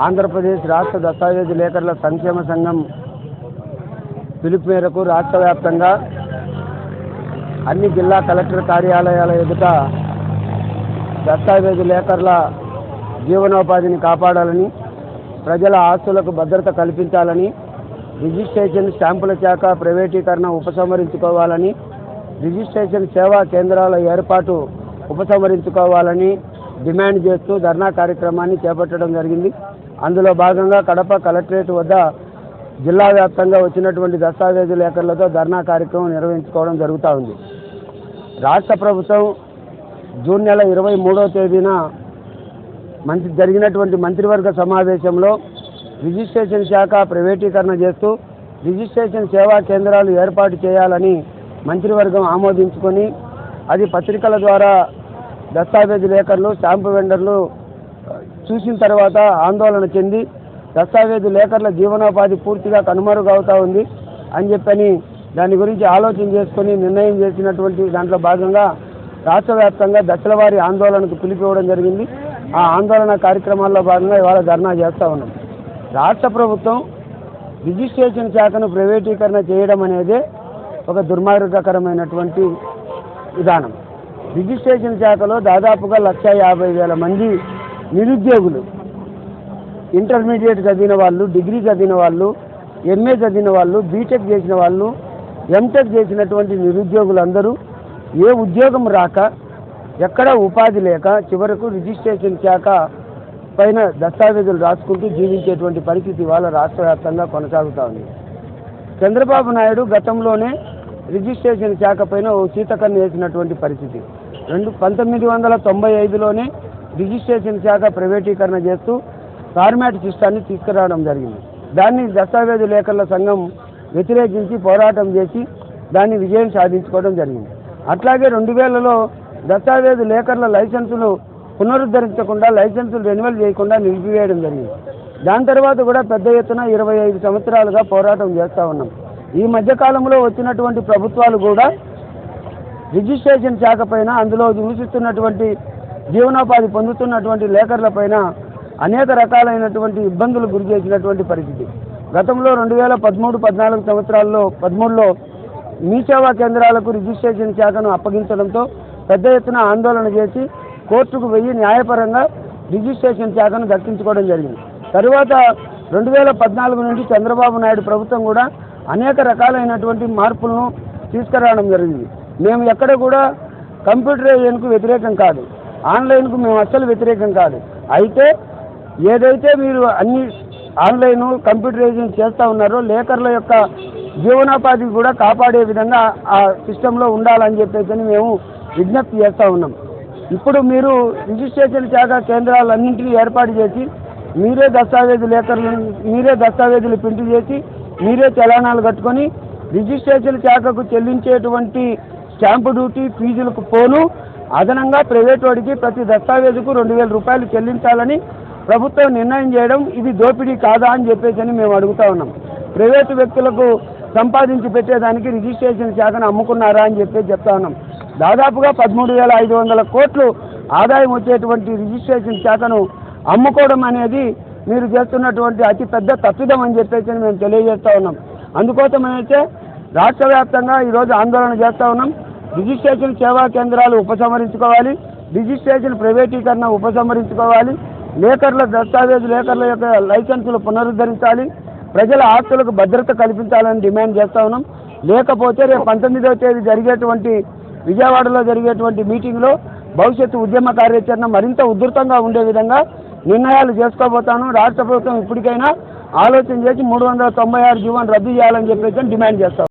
ఆంధ్రప్రదేశ్ రాష్ట్ర దస్తావేజు లేఖరుల సంక్షేమ సంఘం పిలుపు మేరకు రాష్ట్ర వ్యాప్తంగా అన్ని జిల్లా కలెక్టర్ కార్యాలయాల ఎదుట దస్తావేజు లేఖరుల జీవనోపాధిని కాపాడాలని, ప్రజల ఆస్తులకు భద్రత కల్పించాలని, రిజిస్ట్రేషన్ స్టాంపుల శాఖ ప్రైవేటీకరణ ఉపసంహరించుకోవాలని, రిజిస్ట్రేషన్ సేవా కేంద్రాల ఏర్పాటు ఉపసంహరించుకోవాలని డిమాండ్ చేస్తూ ధర్నా కార్యక్రమాన్ని చేపట్టడం జరిగింది. అందులో భాగంగా కడప కలెక్టరేట్ వద్ద జిల్లా వ్యాప్తంగా వచ్చినటువంటి దస్తావేజు లేఖరులతో ధర్నా కార్యక్రమం నిర్వహించుకోవడం జరుగుతూ ఉంది. రాష్ట్ర ప్రభుత్వం జూన్ నెల 23వ తేదీన జరిగినటువంటి మంత్రివర్గ సమావేశంలో రిజిస్ట్రేషన్ శాఖ ప్రైవేటీకరణ చేస్తూ రిజిస్ట్రేషన్ సేవా కేంద్రాలు ఏర్పాటు చేయాలని మంత్రివర్గం ఆమోదించుకొని, అది పత్రికల ద్వారా దస్తావేజు లేఖరులు, స్టాంపు వెండర్లు చూసిన తర్వాత ఆందోళన చెంది దస్తావేజు లేఖరుల జీవనోపాధి పూర్తిగా కనుమరుగవుతూ ఉంది అని చెప్పని దాని గురించి ఆలోచన చేసుకొని నిర్ణయం చేసినటువంటి దాంట్లో భాగంగా రాష్ట్ర వ్యాప్తంగా దశల వారీ ఆందోళనకు పిలిపివ్వడం జరిగింది. ఆ ఆందోళన కార్యక్రమాల్లో భాగంగా ఇవాళ ధర్నా చేస్తూ ఉన్నాం. రాష్ట్ర ప్రభుత్వం రిజిస్ట్రేషన్ శాఖను ప్రైవేటీకరణ చేయడం అనేదే ఒక దుర్మార్గకరమైనటువంటి విధానం. రిజిస్ట్రేషన్ శాఖలో దాదాపుగా 150,000 మంది నిరుద్యోగులు, ఇంటర్మీడియట్ చదివిన వాళ్ళు, డిగ్రీ చదివిన వాళ్ళు, ఎంఏ చదివిన వాళ్ళు, బీటెక్ చేసిన వాళ్ళు, ఎంటెక్ చేసినటువంటి నిరుద్యోగులందరూ ఏ ఉద్యోగం రాక, ఎక్కడ ఉపాధి లేక చివరకు రిజిస్ట్రేషన్ శాఖ పైన దస్తావేజులు రాసుకుంటూ జీవించేటువంటి పరిస్థితి ఇవాళ రాష్ట్ర వ్యాప్తంగా కొనసాగుతూ ఉంది. చంద్రబాబు నాయుడు గతంలోనే రిజిస్ట్రేషన్ శాఖ పైన ఓ శీతకన్ను వేసినటువంటి పరిస్థితి. 1995లోనే రిజిస్ట్రేషన్ శాఖ ప్రైవేటీకరణ చేస్తూ ఫార్మాట్ సిస్టాన్ని తీసుకురావడం జరిగింది. దాన్ని దస్తావేజు లేఖరుల సంఘం వ్యతిరేకించి పోరాటం చేసి దాన్ని విజయం సాధించుకోవడం జరిగింది. అట్లాగే 2000లో దస్తావేజు లేఖరుల లైసెన్సులు పునరుద్ధరించకుండా, లైసెన్సులు రెన్యువల్ చేయకుండా నిలిపివేయడం జరిగింది. దాని తర్వాత కూడా పెద్ద ఎత్తున 25 సంవత్సరాలుగా పోరాటం చేస్తూ ఉన్నాం. ఈ మధ్యకాలంలో వచ్చినటువంటి ప్రభుత్వాలు కూడా రిజిస్ట్రేషన్ శాఖ పైన, అందులో నివసిస్తున్నటువంటి జీవనోపాధి పొందుతున్నటువంటి లేఖరుల పైన అనేక రకాలైనటువంటి ఇబ్బందులు గురి చేసినటువంటి పరిస్థితి. గతంలో 2013-14 సంవత్సరాల్లో 13లో మీ సేవా కేంద్రాలకు రిజిస్ట్రేషన్ శాఖను అప్పగించడంతో పెద్ద ఎత్తున ఆందోళన చేసి కోర్టుకు వెళ్లి న్యాయపరంగా రిజిస్ట్రేషన్ శాఖను దక్కించుకోవడం జరిగింది. తరువాత 2014 నుండి చంద్రబాబు నాయుడు ప్రభుత్వం కూడా అనేక రకాలైనటువంటి మార్పులను తీసుకురావడం జరిగింది. మేము ఎక్కడ కూడా కంప్యూటరైజేషన్కు వ్యతిరేకం కాదు, ఆన్లైన్కు మేము అస్సలు వ్యతిరేకం కాదు. అయితే ఏదైతే మీరు అన్ని ఆన్లైన్ కంప్యూటరైజేషన్ చేస్తూ ఉన్నారో లేఖరుల యొక్క జీవనోపాధి కూడా కాపాడే విధంగా ఆ సిస్టంలో ఉండాలని చెప్పేసి మేము విజ్ఞప్తి చేస్తూ ఉన్నాం. ఇప్పుడు మీరు రిజిస్ట్రేషన్ శాఖ కేంద్రాలన్నింటినీ ఏర్పాటు చేసి మీరే దస్తావేజులు ప్రింట్ చేసి మీరే చలానాలు కట్టుకొని రిజిస్ట్రేషన్ శాఖకు చెల్లించేటువంటి స్టాంపు డ్యూటీ ఫీజులకు పోను అదనంగా ప్రైవేట్ వాడికి ప్రతి దస్తావేజుకు 2,000 రూపాయలు చెల్లించాలని ప్రభుత్వం నిర్ణయం చేయడం ఇది దోపిడీ కాదా అని చెప్పేసి మేము అడుగుతా ఉన్నాం. ప్రైవేటు వ్యక్తులకు సంపాదించి పెట్టేదానికి రిజిస్ట్రేషన్ శాఖను అమ్ముకున్నారా అని చెప్తా ఉన్నాం. దాదాపుగా 13,500 కోట్లు ఆదాయం వచ్చేటువంటి రిజిస్ట్రేషన్ శాఖను అమ్ముకోవడం అనేది మీరు చేస్తున్నటువంటి అతి పెద్ద తప్పిదం అని చెప్పేసి మేము తెలియజేస్తూ ఉన్నాం. అందుకోసమైతే రాష్ట్ర వ్యాప్తంగా ఈరోజు ఆందోళన చేస్తూ ఉన్నాం. రిజిస్ట్రేషన్ సేవా కేంద్రాలు ఉపసంహరించుకోవాలి, రిజిస్ట్రేషన్ ప్రైవేటీకరణ ఉపసంహరించుకోవాలి, దస్తావేజు లేఖరుల యొక్క లైసెన్సులు పునరుద్ధరించాలి, ప్రజల ఆస్తులకు భద్రత కల్పించాలని డిమాండ్ చేస్తూ ఉన్నాం. లేకపోతే రేపు 19వ తేదీ విజయవాడలో జరిగేటువంటి మీటింగ్లో భవిష్యత్తు ఉద్యమ కార్యాచరణ మరింత ఉధృతంగా ఉండే విధంగా నిర్ణయాలు చేసుకోబోతాను. రాష్ట్ర ప్రభుత్వం ఇప్పటికైనా ఆలోచన చేసి 396 జీవోను రద్దు చేయాలని చెప్పేసి డిమాండ్ చేస్తాం.